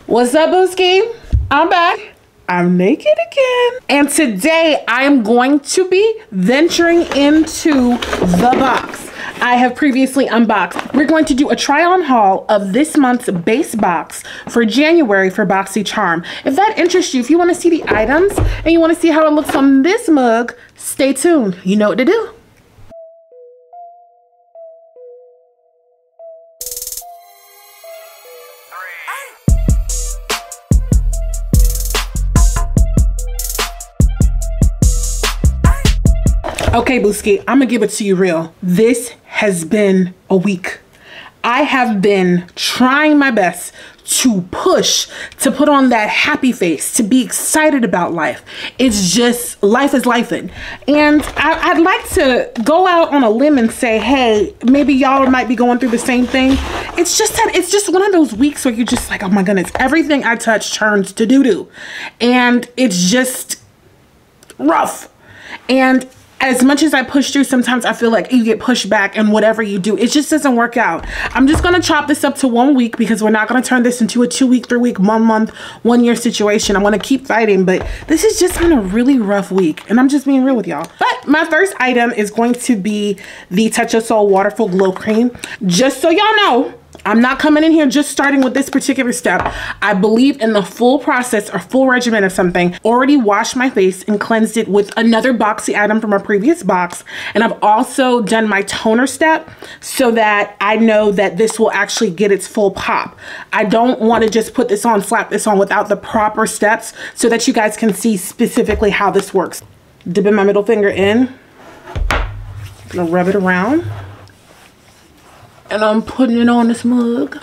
What's up, Booski? I'm back. I'm naked again. And today I am going to be venturing into the box I have previously unboxed. We're going to do a try-on haul of this month's base box for January for Boxycharm. If that interests you, if you want to see the items and you want to see how it looks on this mug, stay tuned. You know what to do. Okay, Booski, I'm gonna give it to you real. This has been a week. I have been trying my best to push, to put on that happy face, to be excited about life. It's just, life is lifing. And I'd like to go out on a limb and say, hey, maybe y'all might be going through the same thing. It's just that, it's just one of those weeks where you're just like, oh my goodness, everything I touch turns to doo-doo. And it's just rough. And as much as I push through, sometimes I feel like you get pushed back, and whatever you do, it just doesn't work out. I'm just gonna chop this up to 1 week because we're not gonna turn this into a 2-week, 3-week, 1 month, 1 year situation. I'm gonna keep fighting, but this has just been a really rough week, and I'm just being real with y'all. But my first item is going to be the Touch of Soul Waterful Glow Cream. Just so y'all know, I'm not coming in here just starting with this particular step. I believe in the full process or full regimen of something. Already washed my face and cleansed it with another Boxy item from a previous box. And I've also done my toner step so that I know that this will actually get its full pop. I don't want to just put this on, slap this on without the proper steps so that you guys can see specifically how this works. Dipping my middle finger in. Gonna rub it around. And I'm putting it on this mug.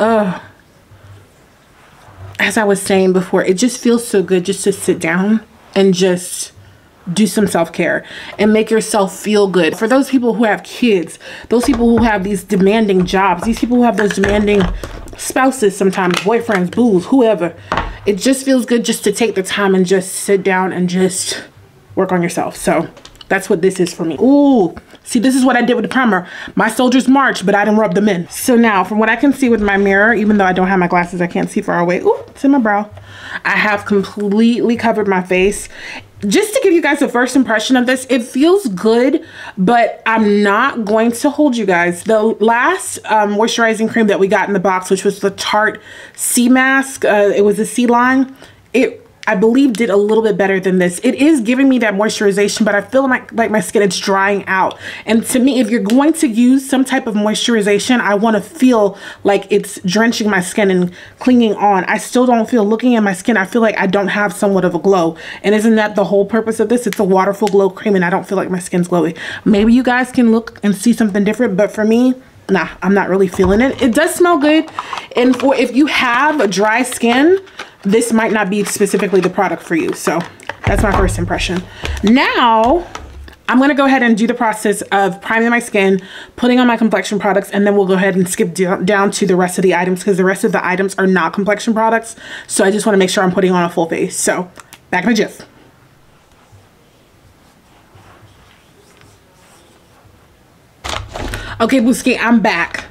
As I was saying before, it just feels so good just to sit down and just do some self-care and make yourself feel good. For those people who have kids, those people who have these demanding jobs, these people who have those demanding spouses sometimes, boyfriends, boos, whoever, it just feels good just to take the time and just sit down and just work on yourself. So that's what this is for me. Ooh. See, this is what I did with the primer. My soldiers march, but I didn't rub them in. So now, from what I can see with my mirror, even though I don't have my glasses, I can't see far away. Ooh, it's in my brow. I have completely covered my face. Just to give you guys a first impression of this, it feels good, but I'm not going to hold you guys. The last moisturizing cream that we got in the box, which was the Tarte Sea Mask, it was a sea line. I believe did a little bit better than this. It is giving me that moisturization, but I feel like my skin is drying out. And to me, if you're going to use some type of moisturization, I want to feel like it's drenching my skin and clinging on. I still don't feel, looking at my skin, I feel like I don't have somewhat of a glow. And isn't that the whole purpose of this? It's a waterful glow cream, and I don't feel like my skin's glowy. Maybe you guys can look and see something different, but for me, nah, I'm not really feeling it. It does smell good. And for if you have a dry skin, this might not be specifically the product for you. So that's my first impression. Now, I'm gonna go ahead and do the process of priming my skin, putting on my complexion products, and then we'll go ahead and skip down to the rest of the items because the rest of the items are not complexion products. So I just wanna make sure I'm putting on a full face. So back in a jiff. Okay, Booski, I'm back.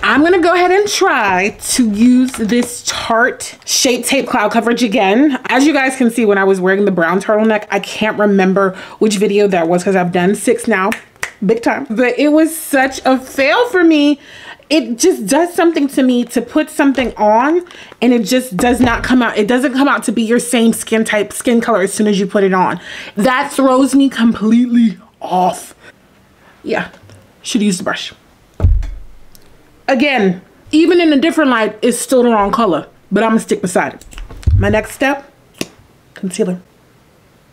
I'm gonna go ahead and try to use this Tarte Shape Tape Cloud Coverage again. As you guys can see, when I was wearing the brown turtleneck, I can't remember which video that was because I've done 6 now, big time. But it was such a fail for me. It just does something to me to put something on and it just does not come out. It doesn't come out to be your same skin type, skin color as soon as you put it on. That throws me completely off. Yeah, should use the brush. Again, even in a different light, it's still the wrong color, but I'm gonna stick beside it. My next step, concealer.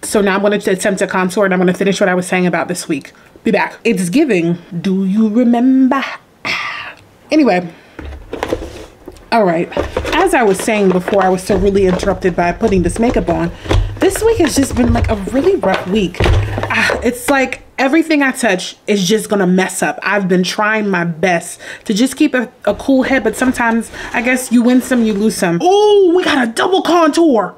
So now I'm gonna attempt to contour and I'm gonna finish what I was saying about this week. Be back. It's giving, do you remember? Anyway, all right. As I was saying before, I was so really interrupted by putting this makeup on. This week has just been like a really rough week. It's like, everything I touch is just gonna mess up. I've been trying my best to just keep a cool head, but sometimes I guess you win some, you lose some. Oh, we got a double contour.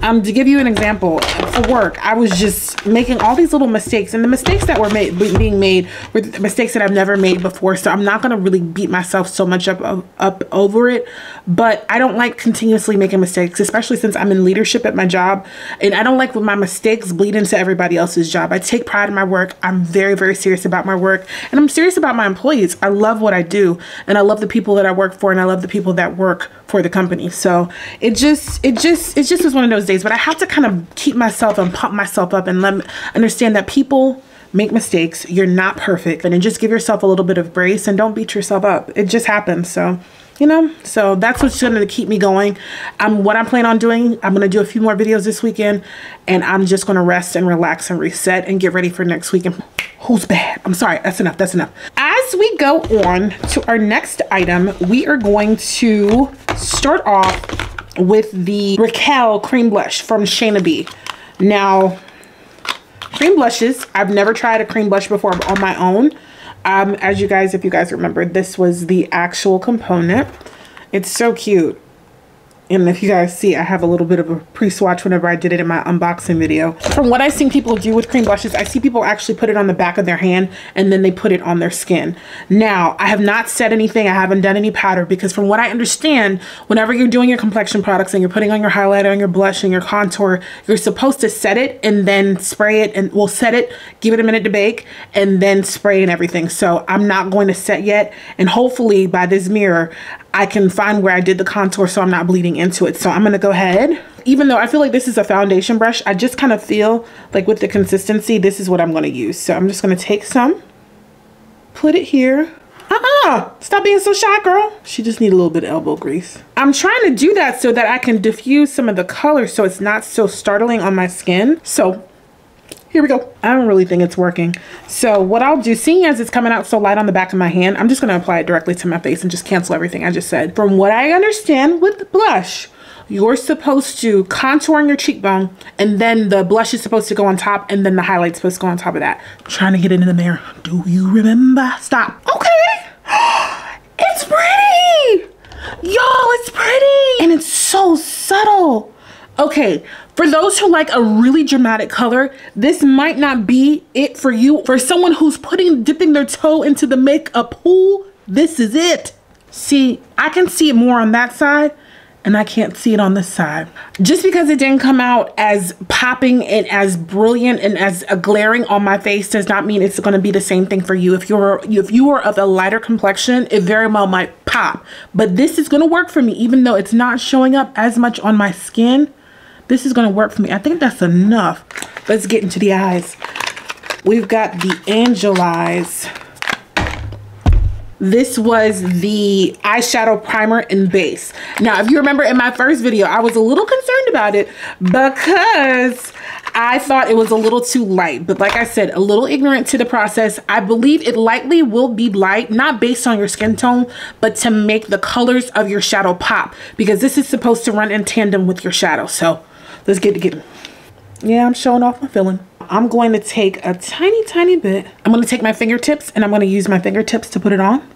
To give you an example, for work, I was just making all these little mistakes, and the mistakes that were being made were mistakes that I've never made before. So I'm not gonna really beat myself so much up over it, but I don't like continuously making mistakes, especially since I'm in leadership at my job, and I don't like when my mistakes bleed into everybody else's job. I take pride in my work. I'm very, very serious about my work, and I'm serious about my employees. I love what I do, and I love the people that I work for, and I love the people that work for the company. So it just was one of those days, but I have to kind of keep myself and pump myself up and let me understand that people make mistakes. You're not perfect, and then just give yourself a little bit of grace and don't beat yourself up. It just happens. So, you know, so that's what's going to keep me going. What I'm planning on doing, I'm going to do a few more videos this weekend, and I'm just going to rest and relax and reset and get ready for next weekend. Who's bad? I'm sorry. That's enough. That's enough. As we go on to our next item, we are going to start off with the Raquel cream blush from Shayna B. Now, cream blushes, I've never tried a cream blush before on my own. As you guys, if you guys remember, this was the actual component. It's so cute. And if you guys see, I have a little bit of a pre-swatch whenever I did it in my unboxing video. From what I've seen people do with cream blushes, I see people actually put it on the back of their hand and then they put it on their skin. Now, I have not said anything. I haven't done any powder, because from what I understand, whenever you're doing your complexion products and you're putting on your highlighter and your blush and your contour, you're supposed to set it and then spray it, and we'll set it, give it a minute to bake, and then spray and everything. So I'm not going to set yet. And hopefully by this mirror, I can find where I did the contour so I'm not bleeding into it. So I'm going to go ahead. Even though I feel like this is a foundation brush, I just kind of feel like with the consistency, this is what I'm going to use. So I'm just going to take some, put it here. Stop being so shy, girl. She just need a little bit of elbow grease. I'm trying to do that so that I can diffuse some of the color so it's not so startling on my skin. So here we go. I don't really think it's working. So what I'll do, seeing as it's coming out so light on the back of my hand, I'm just going to apply it directly to my face and just cancel everything I just said. From what I understand with blush, you're supposed to contour your cheekbone, and then the blush is supposed to go on top, and then the highlight's supposed to go on top of that. I'm trying to get into the mirror. Do you remember? Stop. Okay. It's pretty. Y'all, it's pretty. And it's so subtle. Okay, for those who like a really dramatic color, this might not be it for you. For someone who's dipping their toe into the makeup pool, this is it. See, I can see it more on that side, and I can't see it on this side. Just because it didn't come out as popping and as brilliant and as glaring on my face does not mean it's going to be the same thing for you. If you are of a lighter complexion, it very well might pop. But this is going to work for me, even though it's not showing up as much on my skin. This is going to work for me. I think that's enough. Let's get into the eyes. We've got the Angel Eyes. This was the eyeshadow primer and base. Now, if you remember in my first video, I was a little concerned about it because I thought it was a little too light. But like I said, a little ignorant to the process. I believe it likely will be light, not based on your skin tone, but to make the colors of your shadow pop, because this is supposed to run in tandem with your shadow. So let's get to it. Yeah, I'm showing off my feeling. I'm going to take a tiny bit. I'm going to take my fingertips, and I'm going to use my fingertips to put it on.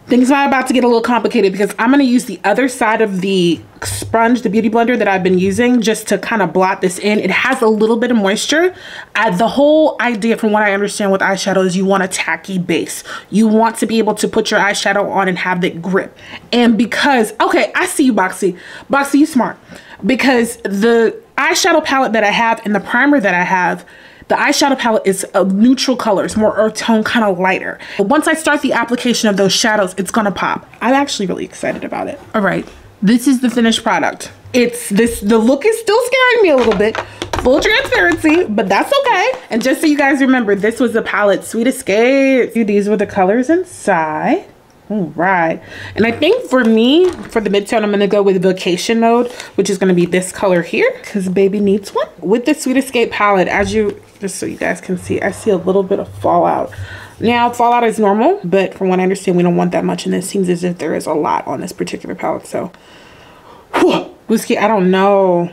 Things are about to get a little complicated because I'm going to use the other side of the sponge, the beauty blender that I've been using, just to kind of blot this in. It has a little bit of moisture. The whole idea, from what I understand with eyeshadow, is you want a tacky base. You want to be able to put your eyeshadow on and have that grip. And because, okay, I see you, Boxy. Boxy, you smart. Because the eyeshadow palette that I have and the primer that I have, the eyeshadow palette is a neutral colors, more earth tone, kind of lighter. But once I start the application of those shadows, it's gonna pop. I'm actually really excited about it. All right, this is the finished product. The look is still scaring me a little bit. Full transparency, but that's okay. And just so you guys remember, this was the palette Sweet Escape. These were the colors inside. All right, and I think for me, for the midtone, I'm gonna go with vacation mode, which is gonna be this color here, because baby needs one. With the Sweet Escape palette, just so you guys can see, I see a little bit of fallout. Now, fallout is normal, but from what I understand, we don't want that much, and it seems as if there is a lot on this particular palette. So, Whiskey, I don't know.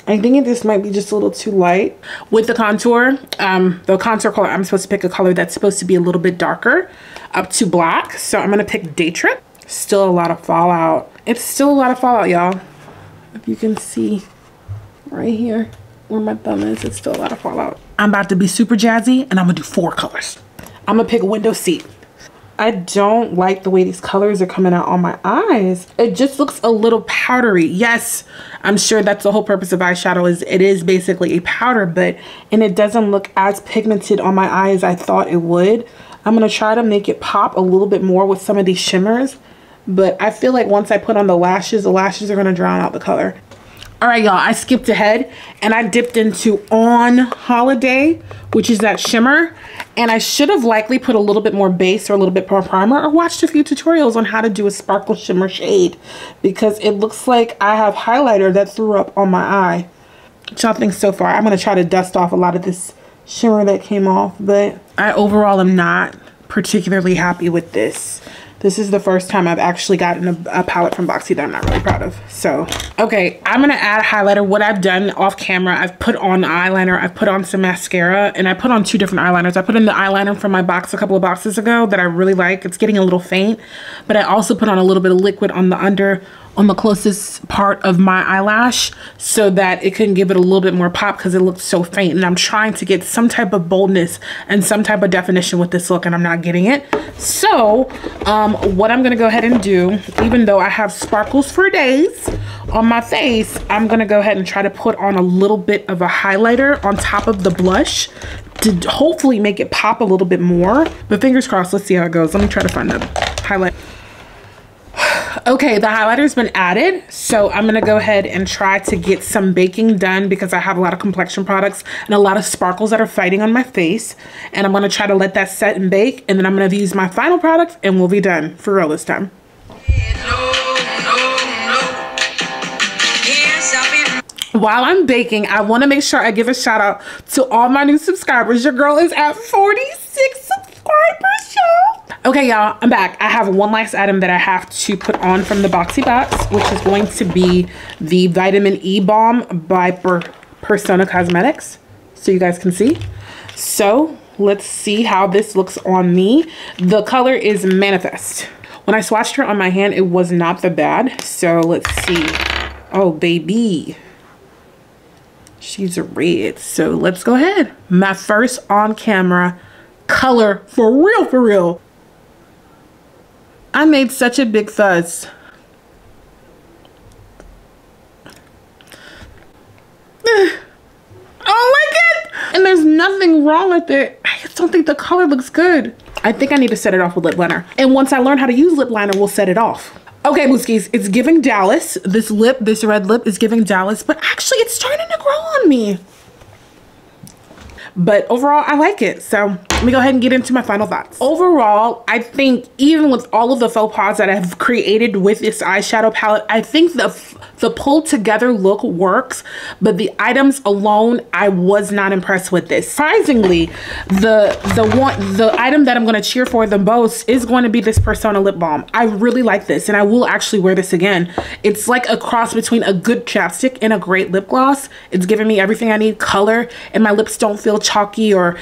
I think this might be just a little too light. With the contour color, I'm supposed to pick a color that's supposed to be a little bit darker, up to black. So I'm gonna pick Day Trip. Still a lot of fallout. It's still a lot of fallout, y'all. If you can see right here where my thumb is, it's still a lot of fallout. I'm about to be super jazzy and I'm gonna do 4 colors. I'm gonna pick Window Seat. I don't like the way these colors are coming out on my eyes. It just looks a little powdery. Yes, I'm sure that's the whole purpose of eyeshadow, is it is basically a powder, and it doesn't look as pigmented on my eye as I thought it would. I'm gonna try to make it pop a little bit more with some of these shimmers, but I feel like once I put on the lashes are gonna drown out the color. All right, y'all, I skipped ahead and I dipped into On Holiday, which is that shimmer. And I should have likely put a little bit more base or a little bit more primer, or watched a few tutorials on how to do a sparkle shimmer shade, because it looks like I have highlighter that threw up on my eye. What y'all think so far? I'm gonna try to dust off a lot of this shimmer that came off, but I overall am not particularly happy with this. This is the first time I've actually gotten a palette from Boxy that I'm not really proud of. So, okay, I'm gonna add highlighter. What I've done off camera, I've put on eyeliner, I've put on some mascara, and I put on 2 different eyeliners. I put in the eyeliner from my box a couple of boxes ago that I really like. It's getting a little faint, but I also put on a little bit of liquid on the closest part of my eyelash so that it can give it a little bit more pop, because it looks so faint, and I'm trying to get some type of boldness and some type of definition with this look, and I'm not getting it. So what I'm gonna go ahead and do, even though I have sparkles for days on my face, I'm gonna go ahead and try to put on a little bit of a highlighter on top of the blush to hopefully make it pop a little bit more. But fingers crossed, let's see how it goes. Let me try to find the highlight. Okay, the highlighter's been added, so I'm gonna go ahead and try to get some baking done, because I have a lot of complexion products and a lot of sparkles that are fighting on my face, and I'm gonna try to let that set and bake, and then I'm gonna use my final product and we'll be done for real this time. While I'm baking, I want to make sure I give a shout out to all my new subscribers. Your girl is at 46 subscribers, y'all. Okay, y'all, I'm back. I have one last item that I have to put on from the Boxy box, which is going to be the Vitamin E Balm by Persona Cosmetics, so you guys can see. So let's see how this looks on me. The color is Manifest. When I swatched her on my hand, it was not that bad. So let's see. Oh, baby. She's a red. So let's go ahead. My first on camera color for real, for real. I made such a big fuss. Oh my God. And there's nothing wrong with it. I just don't think the color looks good. I think I need to set it off with lip liner. And once I learn how to use lip liner, we'll set it off. Okay, Booskies, it's giving Dallas. This red lip is giving Dallas, but actually it's starting to grow on me. But overall, I like it. So let me go ahead and get into my final thoughts. Overall, I think even with all of the faux pas that I've created with this eyeshadow palette, I think the pulled together look works, but the items alone, I was not impressed with this. Surprisingly, the item that I'm going to cheer for the most is going to be this Persona lip balm. I really like this, and I will actually wear this again. It's like a cross between a good chapstick and a great lip gloss. It's giving me everything I need, color, and my lips don't feel chalky or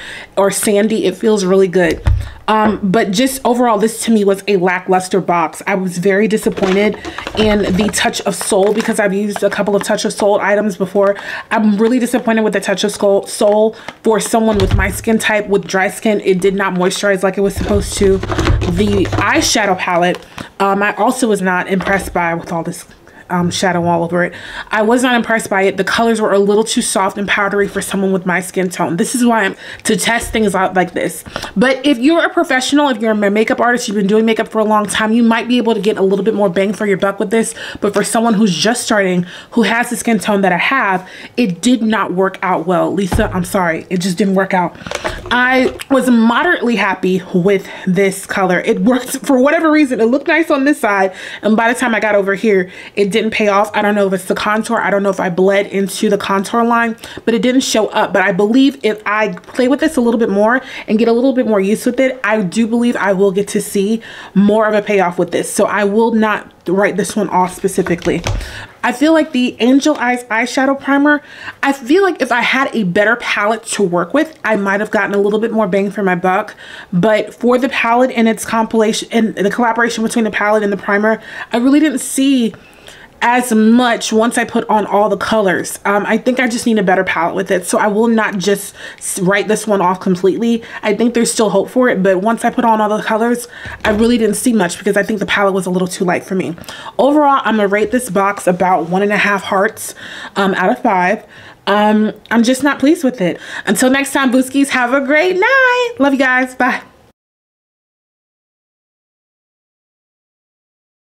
sandy. It feels really good. But just overall, this to me was a lackluster box. I was very disappointed in the Touch of Soul, because I've used a couple of Touch of Soul items before. I'm really disappointed with the Touch of Soul for someone with my skin type. With dry skin, it did not moisturize like it was supposed to. The eyeshadow palette, I also was not impressed by, with all this shadow all over it. I was not impressed by it. The colors were a little too soft and powdery for someone with my skin tone. This is why I'm to test things out like this. But if you're a professional, if you're a makeup artist, you've been doing makeup for a long time, you might be able to get a little bit more bang for your buck with this. But for someone who's just starting, who has the skin tone that I have, it did not work out well. Lisa, I'm sorry. It just didn't work out. I was moderately happy with this color. It worked for whatever reason. It looked nice on this side, and by the time I got over here, it didn't pay off. I don't know if it's the contour. I don't know if I bled into the contour line, but it didn't show up. But I believe if I play with this a little bit more and get a little bit more used with it, I do believe I will get to see more of a payoff with this. So I will not write this one off specifically. I feel like the Angel Eyes eyeshadow primer, I feel like if I had a better palette to work with, I might have gotten a little bit more bang for my buck. But for the palette and its compilation and the collaboration between the palette and the primer, I really didn't see as much once I put on all the colors. I think I just need a better palette with it. So I will not just write this one off completely. I think there's still hope for it, but once I put on all the colors, I really didn't see much because I think the palette was a little too light for me. Overall, I'm gonna rate this box about 1.5 hearts out of 5. I'm just not pleased with it. Until next time, Booskies, have a great night. Love you guys. Bye.